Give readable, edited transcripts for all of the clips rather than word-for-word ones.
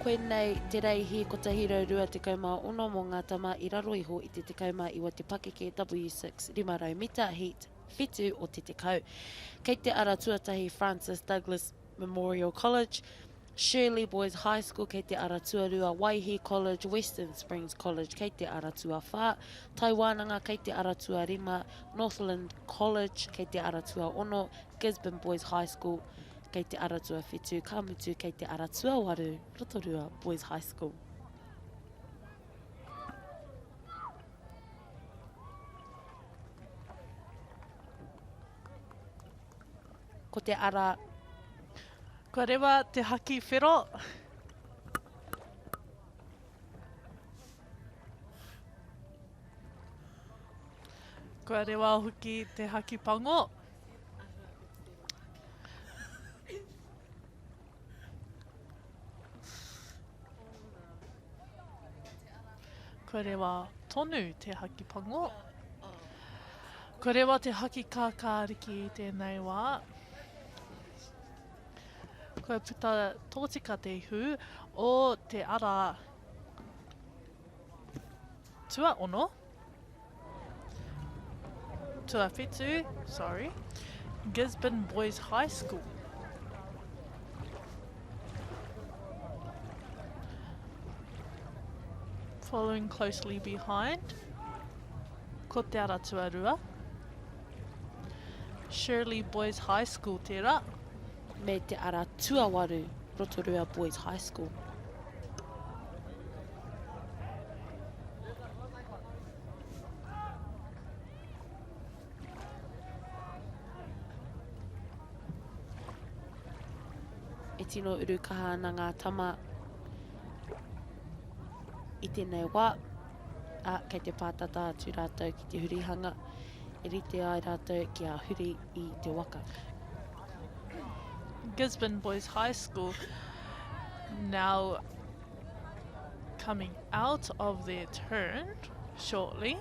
Koe nei te reihi ko te hiro rua te kaumā ono mō ngā tama I raro iho I te kaumā iwa te pakeke W6 500 mita heat whitu o te kau. Kei te ara tuatahi Francis Douglas Memorial College, Shirley Boys High School, kei te ara tuarua Waihi College, Western Springs College, kei te ara tua whā, Taiwananga, kei te ara tua rima, Northland College, kei te ara tua ono, Gisborne Boys High School, kei te ara tua whitu, Kamutu, kei te ara tua waru, Rotorua Boys High School. Ko te ara... Ko rewa te haki whiro. Ko rewa hoki te haki pango. Ko rewa tonu te haki pango. Ko rewa te haki kākāriki I tēnei wā. Ko puta tōtika te ihu o te ara tua ono. Tua whitu, sorry. Gisborne Boys High School. Following closely behind, ko te ara tuarua. Shirley Boys High School tērā. Me te ara tuawaru, Rotorua Boys High School. E tino uru kaha ana ngā tama I tēnei wā, kei te pātata atu rātou ki te hurihanga, e rite ai rātou ki a huri I te waka. Gisborne Boys High School now coming out of their turn shortly.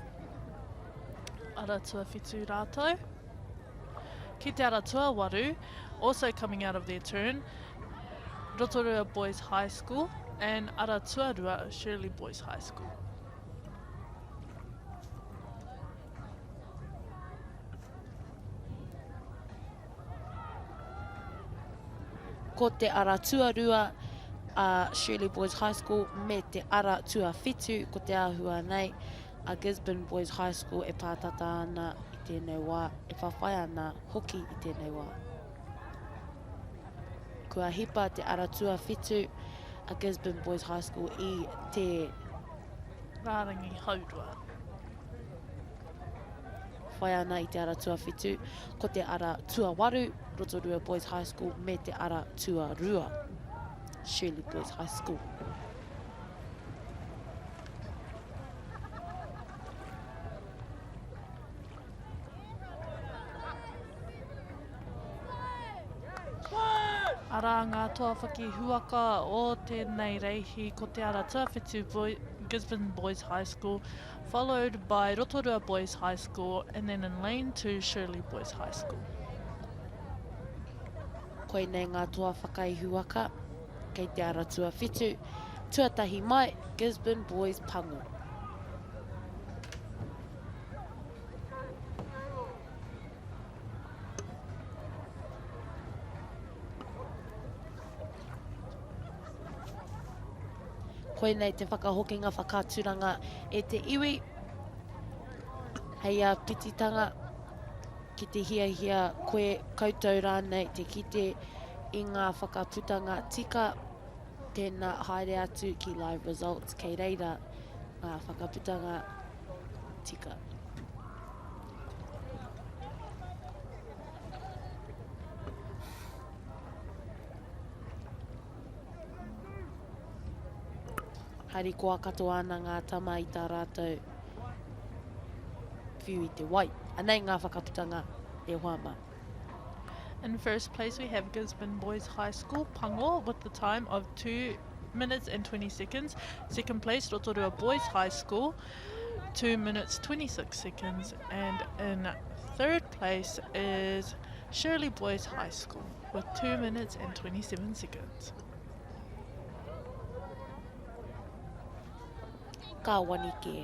Aratua whitu rātou. Ki te aratua waru, also coming out of their turn, Rotorua Boys High School and Aratuarua Shirley Boys High School. Ko te ara tuarua Shirley Boys High School me te ara tuawhitu ko te āhua nei a Gisborne Boys High School e pātata ana I tēnei wā, e whawhai ana hoki I tēnei wā. Kua hipa te ara tuawhitu a Gisborne Boys High School I te Rārangi haurua. whai ana I te ara tuawhitu ko te ara tuawaru Rotorua Boys High School me te ara tuarua Shirley Boys High School. Ara ngā toa whaki huaka o tēnei reihi ko te ara tuawhitu Gisborne Boys High School, followed by Rotorua Boys High School, and then in lane 2 Shirley Boys High School. Koe nei ngā toa whakaihu waka, kei te ara tuawhitu, tuatahi mai, Gisborne Boys Pango. Koe nei te whakahokinga whakaturanga e te iwi, hei a pititanga, ki te hia koe koutou rānei te kite I ngā whakaputanga tika tēnā haere atu ki live results kei reira ngā whakaputanga tika. Hari koa katoa ana ngā tama I tā rātou whiu I te wai. Anei ngā whakaputanga e hoama. In first place we have Gisborne Boys High School, Pango, with the time of 2 minutes and 20 seconds. Second place, Rotorua Boys High School, 2 minutes 26 seconds. And in third place is Shirley Boys High School, with 2 minutes and 27 seconds. ka wanike.